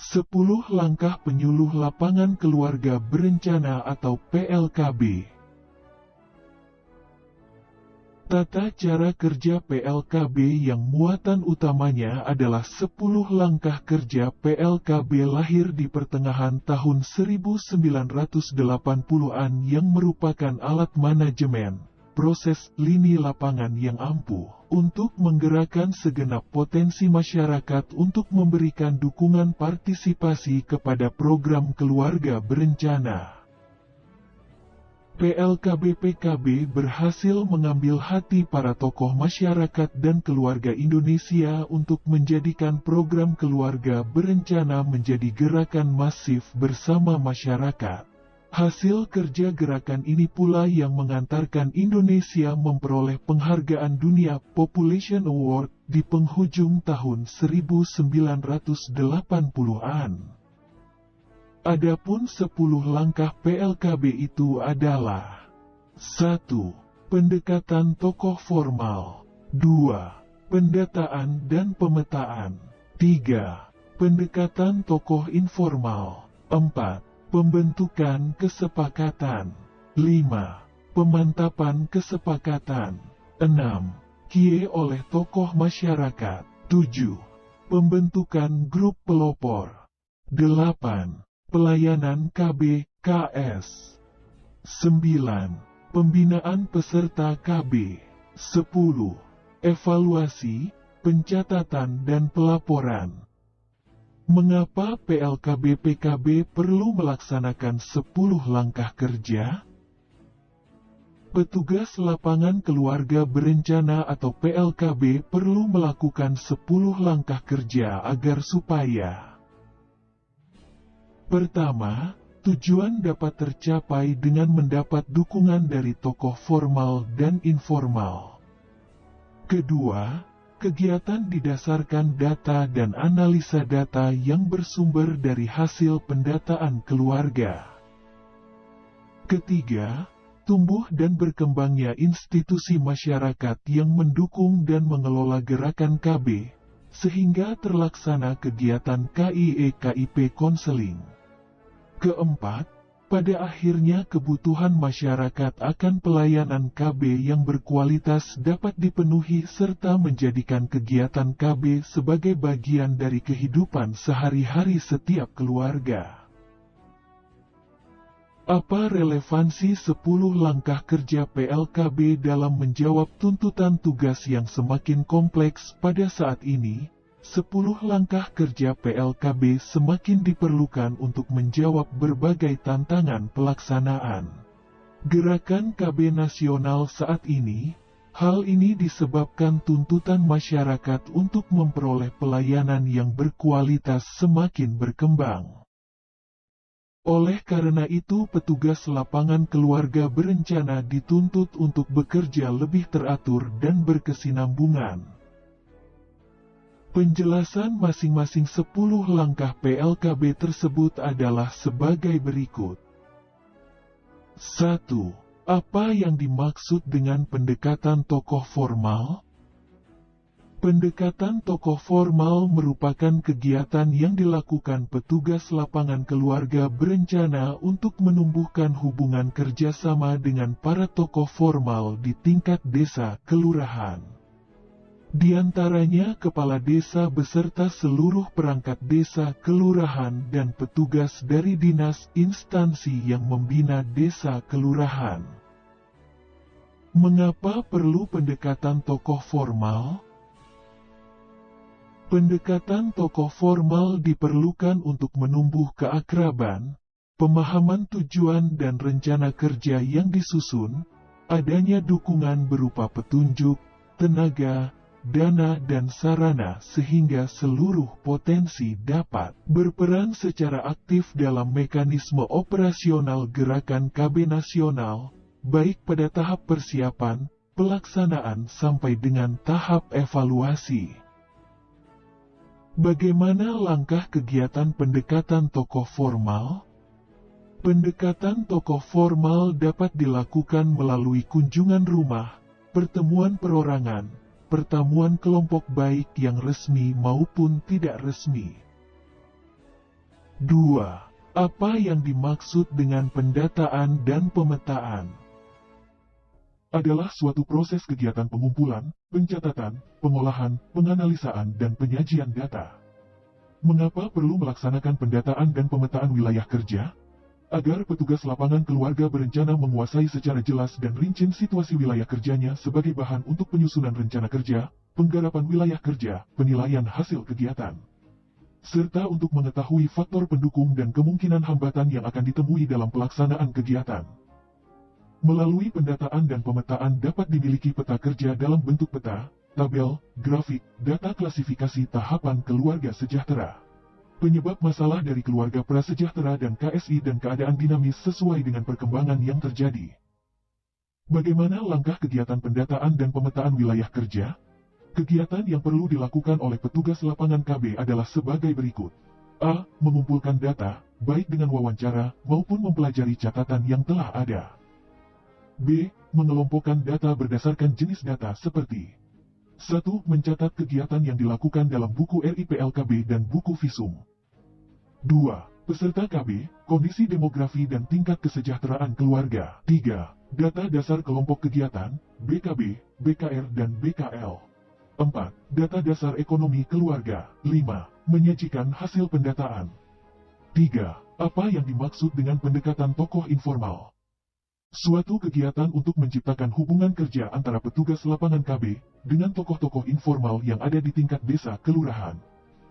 10 langkah penyuluh lapangan keluarga berencana atau PLKB. Tata cara kerja PLKB yang muatan utamanya adalah 10 langkah kerja PLKB lahir di pertengahan tahun 1980-an yang merupakan alat manajemen proses lini lapangan yang ampuh untuk menggerakkan segenap potensi masyarakat untuk memberikan dukungan partisipasi kepada program keluarga berencana. PLKB-PKB berhasil mengambil hati para tokoh masyarakat dan keluarga Indonesia untuk menjadikan program keluarga berencana menjadi gerakan masif bersama masyarakat. Hasil kerja gerakan ini pula yang mengantarkan Indonesia memperoleh penghargaan dunia Population Award di penghujung tahun 1980-an. Adapun 10 langkah PLKB itu adalah: 1. Pendekatan tokoh formal. 2. Pendataan dan pemetaan. 3. Pendekatan tokoh informal. 4. Pembentukan kesepakatan. 5. Pemantapan kesepakatan. 6. Kie oleh tokoh masyarakat. 7. Pembentukan grup pelopor. 8. Pelayanan KB/KS. 9. Pembinaan peserta KB. 10. Evaluasi, pencatatan dan pelaporan. Mengapa PLKB-PKB perlu melaksanakan 10 langkah kerja? Petugas lapangan keluarga berencana atau PLKB perlu melakukan 10 langkah kerja agar supaya: pertama, tujuan dapat tercapai dengan mendapat dukungan dari tokoh formal dan informal. Kedua, kegiatan didasarkan data dan analisa data yang bersumber dari hasil pendataan keluarga. Ketiga, tumbuh dan berkembangnya institusi masyarakat yang mendukung dan mengelola gerakan KB, sehingga terlaksana kegiatan KIE/KIP konseling. Keempat, pada akhirnya kebutuhan masyarakat akan pelayanan KB yang berkualitas dapat dipenuhi serta menjadikan kegiatan KB sebagai bagian dari kehidupan sehari-hari setiap keluarga. Apa relevansi 10 langkah kerja PLKB dalam menjawab tuntutan tugas yang semakin kompleks pada saat ini? 10 langkah kerja PLKB semakin diperlukan untuk menjawab berbagai tantangan pelaksanaan gerakan KB nasional saat ini. Hal ini disebabkan tuntutan masyarakat untuk memperoleh pelayanan yang berkualitas semakin berkembang. Oleh karena itu, petugas lapangan keluarga berencana dituntut untuk bekerja lebih teratur dan berkesinambungan. Penjelasan masing-masing 10 langkah PLKB tersebut adalah sebagai berikut. 1. Apa yang dimaksud dengan pendekatan tokoh formal? Pendekatan tokoh formal merupakan kegiatan yang dilakukan petugas lapangan keluarga berencana untuk menumbuhkan hubungan kerjasama dengan para tokoh formal di tingkat desa kelurahan. Di antaranya kepala desa beserta seluruh perangkat desa kelurahan dan petugas dari dinas instansi yang membina desa kelurahan. Mengapa perlu pendekatan tokoh formal? Pendekatan tokoh formal diperlukan untuk menumbuh keakraban, pemahaman tujuan dan rencana kerja yang disusun, adanya dukungan berupa petunjuk, tenaga, dana dan sarana sehingga seluruh potensi dapat berperan secara aktif dalam mekanisme operasional gerakan KB nasional, baik pada tahap persiapan, pelaksanaan sampai dengan tahap evaluasi. Bagaimana langkah kegiatan pendekatan tokoh formal? Pendekatan tokoh formal dapat dilakukan melalui kunjungan rumah, pertemuan perorangan, pertemuan kelompok baik yang resmi maupun tidak resmi. 2. Apa yang dimaksud dengan pendataan dan pemetaan? Adalah suatu proses kegiatan pengumpulan, pencatatan, pengolahan, penganalisaan, dan penyajian data. Mengapa perlu melaksanakan pendataan dan pemetaan wilayah kerja? Agar petugas lapangan keluarga berencana menguasai secara jelas dan rinci situasi wilayah kerjanya sebagai bahan untuk penyusunan rencana kerja, penggarapan wilayah kerja, penilaian hasil kegiatan, serta untuk mengetahui faktor pendukung dan kemungkinan hambatan yang akan ditemui dalam pelaksanaan kegiatan. Melalui pendataan dan pemetaan dapat dimiliki peta kerja dalam bentuk peta, tabel, grafik, data klasifikasi tahapan keluarga sejahtera, penyebab masalah dari keluarga prasejahtera dan KSI dan keadaan dinamis sesuai dengan perkembangan yang terjadi. Bagaimana langkah kegiatan pendataan dan pemetaan wilayah kerja? Kegiatan yang perlu dilakukan oleh petugas lapangan KB adalah sebagai berikut. A. Mengumpulkan data, baik dengan wawancara maupun mempelajari catatan yang telah ada. B. Mengelompokkan data berdasarkan jenis data seperti 1. Mencatat kegiatan yang dilakukan dalam buku RIPLKB dan buku visum. 2. Peserta KB, kondisi demografi dan tingkat kesejahteraan keluarga. 3. Data dasar kelompok kegiatan, BKB, BKR dan BKL. 4. Data dasar ekonomi keluarga. 5. Menyajikan hasil pendataan. 3. Apa yang dimaksud dengan pendekatan tokoh informal? Suatu kegiatan untuk menciptakan hubungan kerja antara petugas lapangan KB dengan tokoh-tokoh informal yang ada di tingkat desa kelurahan.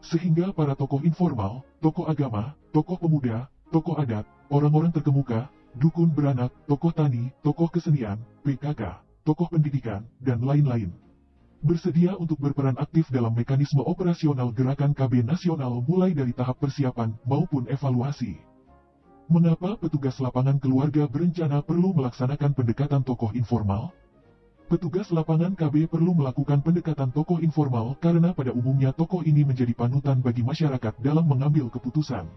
Sehingga para tokoh informal, tokoh agama, tokoh pemuda, tokoh adat, orang-orang terkemuka, dukun beranak, tokoh tani, tokoh kesenian, PKK, tokoh pendidikan, dan lain-lain, bersedia untuk berperan aktif dalam mekanisme operasional gerakan KB nasional mulai dari tahap persiapan maupun evaluasi. Mengapa petugas lapangan keluarga berencana perlu melaksanakan pendekatan tokoh informal? Petugas lapangan KB perlu melakukan pendekatan tokoh informal karena pada umumnya tokoh ini menjadi panutan bagi masyarakat dalam mengambil keputusan.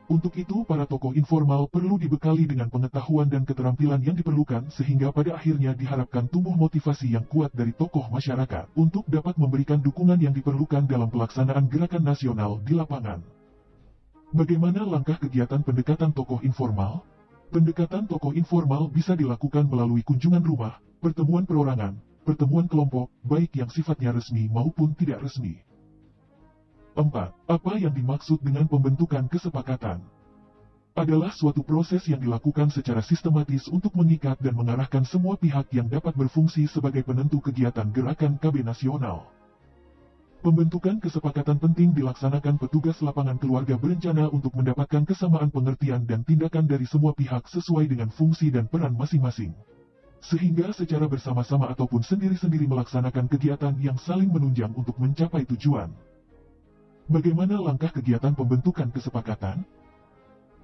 Untuk itu, para tokoh informal perlu dibekali dengan pengetahuan dan keterampilan yang diperlukan sehingga pada akhirnya diharapkan tumbuh motivasi yang kuat dari tokoh masyarakat untuk dapat memberikan dukungan yang diperlukan dalam pelaksanaan gerakan nasional di lapangan. Bagaimana langkah kegiatan pendekatan tokoh informal? Pendekatan tokoh informal bisa dilakukan melalui kunjungan rumah, pertemuan perorangan, pertemuan kelompok, baik yang sifatnya resmi maupun tidak resmi. 4. Apa yang dimaksud dengan pembentukan kesepakatan? Adalah suatu proses yang dilakukan secara sistematis untuk mengikat dan mengarahkan semua pihak yang dapat berfungsi sebagai penentu kegiatan gerakan KB nasional. Pembentukan kesepakatan penting dilaksanakan petugas lapangan keluarga berencana untuk mendapatkan kesamaan pengertian dan tindakan dari semua pihak sesuai dengan fungsi dan peran masing-masing. Sehingga secara bersama-sama ataupun sendiri-sendiri melaksanakan kegiatan yang saling menunjang untuk mencapai tujuan. Bagaimana langkah kegiatan pembentukan kesepakatan?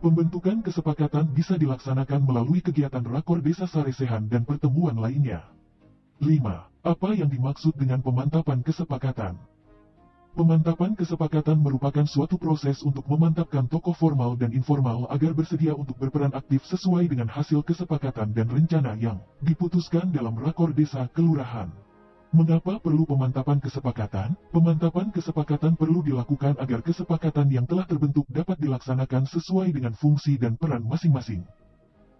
Pembentukan kesepakatan bisa dilaksanakan melalui kegiatan rakor desa saresehan dan pertemuan lainnya. 5. Apa yang dimaksud dengan pemantapan kesepakatan? Pemantapan kesepakatan merupakan suatu proses untuk memantapkan tokoh formal dan informal agar bersedia untuk berperan aktif sesuai dengan hasil kesepakatan dan rencana yang diputuskan dalam rakor desa kelurahan. Mengapa perlu pemantapan kesepakatan? Pemantapan kesepakatan perlu dilakukan agar kesepakatan yang telah terbentuk dapat dilaksanakan sesuai dengan fungsi dan peran masing-masing.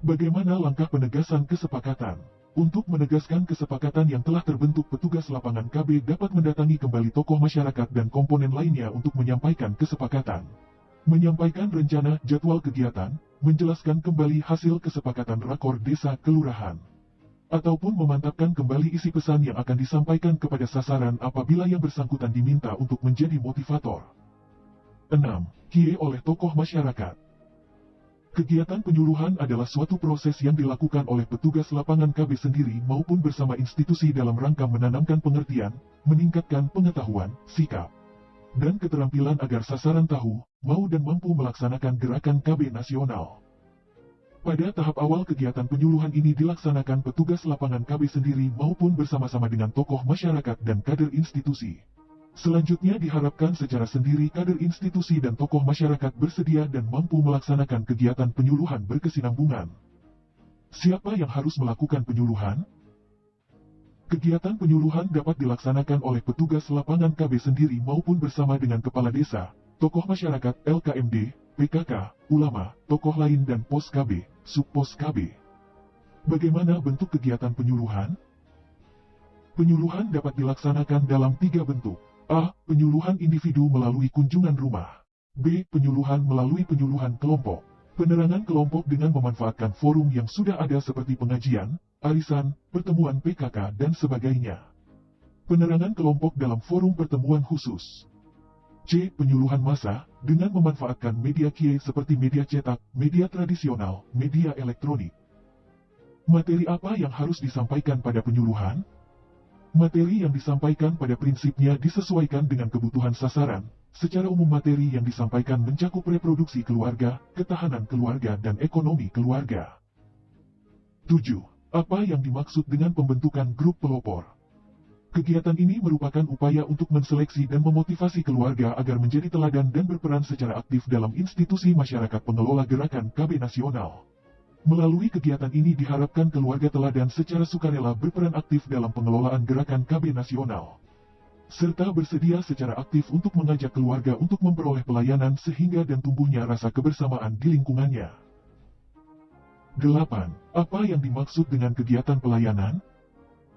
Bagaimana langkah penegasan kesepakatan? Untuk menegaskan kesepakatan yang telah terbentuk, petugas lapangan KB dapat mendatangi kembali tokoh masyarakat dan komponen lainnya untuk menyampaikan kesepakatan, menyampaikan rencana jadwal kegiatan, menjelaskan kembali hasil kesepakatan rakor desa kelurahan, ataupun memantapkan kembali isi pesan yang akan disampaikan kepada sasaran apabila yang bersangkutan diminta untuk menjadi motivator. 6. Kie oleh tokoh masyarakat. Kegiatan penyuluhan adalah suatu proses yang dilakukan oleh petugas lapangan KB sendiri maupun bersama institusi dalam rangka menanamkan pengertian, meningkatkan pengetahuan, sikap, dan keterampilan agar sasaran tahu, mau dan mampu melaksanakan gerakan KB nasional. Pada tahap awal kegiatan penyuluhan ini dilaksanakan petugas lapangan KB sendiri maupun bersama-sama dengan tokoh masyarakat dan kader institusi. Selanjutnya diharapkan secara sendiri kader institusi dan tokoh masyarakat bersedia dan mampu melaksanakan kegiatan penyuluhan berkesinambungan. Siapa yang harus melakukan penyuluhan? Kegiatan penyuluhan dapat dilaksanakan oleh petugas lapangan KB sendiri maupun bersama dengan kepala desa, tokoh masyarakat LKMD, PKK, ulama, tokoh lain dan pos KB, sub-pos KB. Bagaimana bentuk kegiatan penyuluhan? Penyuluhan dapat dilaksanakan dalam 3 bentuk. A. Penyuluhan individu melalui kunjungan rumah. B. Penyuluhan melalui penyuluhan kelompok. Penerangan kelompok dengan memanfaatkan forum yang sudah ada seperti pengajian, arisan, pertemuan PKK, dan sebagainya. Penerangan kelompok dalam forum pertemuan khusus. C. Penyuluhan massa, dengan memanfaatkan media QA seperti media cetak, media tradisional, media elektronik. Materi apa yang harus disampaikan pada penyuluhan? Materi yang disampaikan pada prinsipnya disesuaikan dengan kebutuhan sasaran. Secara umum materi yang disampaikan mencakup reproduksi keluarga, ketahanan keluarga, dan ekonomi keluarga. 7. Apa yang dimaksud dengan pembentukan grup pelopor? Kegiatan ini merupakan upaya untuk menseleksi dan memotivasi keluarga agar menjadi teladan dan berperan secara aktif dalam institusi masyarakat pengelola gerakan KB nasional. Melalui kegiatan ini diharapkan keluarga teladan secara sukarela berperan aktif dalam pengelolaan gerakan KB nasional, serta bersedia secara aktif untuk mengajak keluarga untuk memperoleh pelayanan sehingga dan tumbuhnya rasa kebersamaan di lingkungannya. 8. Apa yang dimaksud dengan kegiatan pelayanan?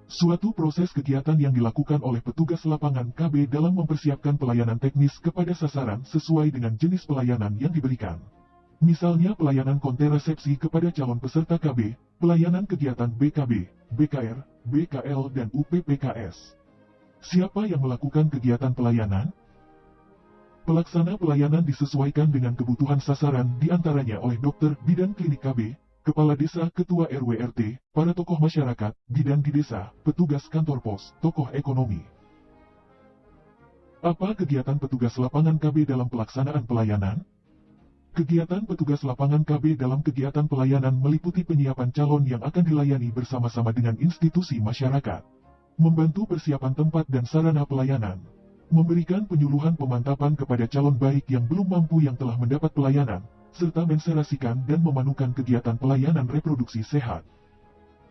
Suatu proses kegiatan yang dilakukan oleh petugas lapangan KB dalam mempersiapkan pelayanan teknis kepada sasaran sesuai dengan jenis pelayanan yang diberikan. Misalnya pelayanan kontrasepsi kepada calon peserta KB, pelayanan kegiatan BKB, BKR, BKL, dan UPPKS. Siapa yang melakukan kegiatan pelayanan? Pelaksana pelayanan disesuaikan dengan kebutuhan sasaran diantaranya oleh dokter bidan klinik KB, kepala desa, ketua RW/RT, para tokoh masyarakat, bidan di desa, petugas kantor pos, tokoh ekonomi. Apa kegiatan petugas lapangan KB dalam pelaksanaan pelayanan? Kegiatan petugas lapangan KB dalam kegiatan pelayanan meliputi penyiapan calon yang akan dilayani bersama-sama dengan institusi masyarakat, membantu persiapan tempat dan sarana pelayanan, memberikan penyuluhan pemantapan kepada calon baik yang belum mampu yang telah mendapat pelayanan, serta menserasikan dan memanukan kegiatan pelayanan reproduksi sehat,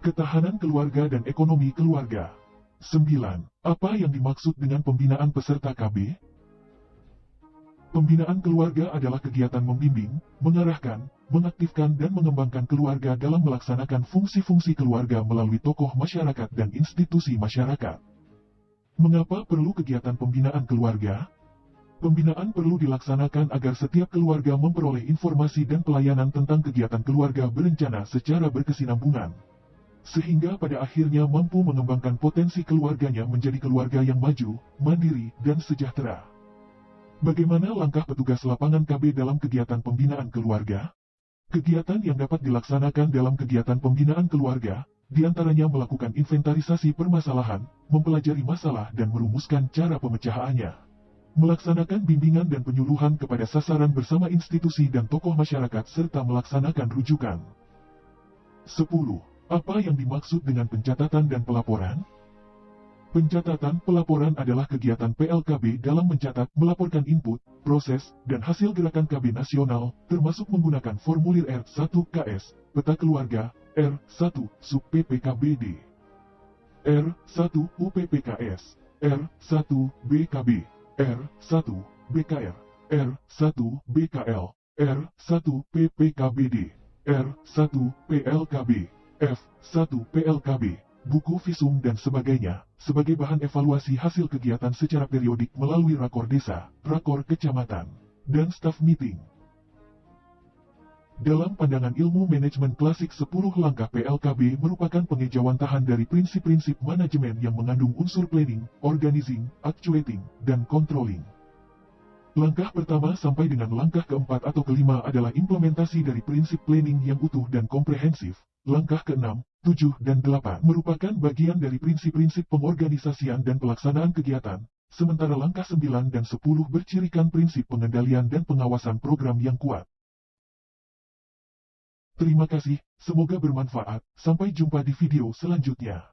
ketahanan keluarga dan ekonomi keluarga. 9. Apa yang dimaksud dengan pembinaan peserta KB? Pembinaan keluarga adalah kegiatan membimbing, mengarahkan, mengaktifkan dan mengembangkan keluarga dalam melaksanakan fungsi-fungsi keluarga melalui tokoh masyarakat dan institusi masyarakat. Mengapa perlu kegiatan pembinaan keluarga? Pembinaan perlu dilaksanakan agar setiap keluarga memperoleh informasi dan pelayanan tentang kegiatan keluarga berencana secara berkesinambungan, sehingga pada akhirnya mampu mengembangkan potensi keluarganya menjadi keluarga yang maju, mandiri, dan sejahtera. Bagaimana langkah petugas lapangan KB dalam kegiatan pembinaan keluarga? Kegiatan yang dapat dilaksanakan dalam kegiatan pembinaan keluarga, diantaranya melakukan inventarisasi permasalahan, mempelajari masalah dan merumuskan cara pemecahannya. Melaksanakan bimbingan dan penyuluhan kepada sasaran bersama institusi dan tokoh masyarakat serta melaksanakan rujukan. 10. Apa yang dimaksud dengan pencatatan dan pelaporan? Pencatatan pelaporan adalah kegiatan PLKB dalam mencatat, melaporkan input, proses, dan hasil gerakan KB nasional, termasuk menggunakan formulir R1KS, peta keluarga, R1 sub PPKBD, R1 UPPKS, R1 BKB, R1 BKR, R1 BKL, R1 PPKBD, R1 PLKB, F1 PLKB, buku visum dan sebagainya, sebagai bahan evaluasi hasil kegiatan secara periodik melalui rakor desa, rakor kecamatan, dan staff meeting. Dalam pandangan ilmu manajemen klasik 10 langkah PLKB merupakan pengejawantahan dari prinsip-prinsip manajemen yang mengandung unsur planning, organizing, actuating, dan controlling. Langkah pertama sampai dengan langkah keempat atau kelima adalah implementasi dari prinsip planning yang utuh dan komprehensif. Langkah ke-6, 7, dan 8 merupakan bagian dari prinsip-prinsip pengorganisasian dan pelaksanaan kegiatan, sementara langkah 9 dan 10 bercirikan prinsip pengendalian dan pengawasan program yang kuat. Terima kasih, semoga bermanfaat, sampai jumpa di video selanjutnya.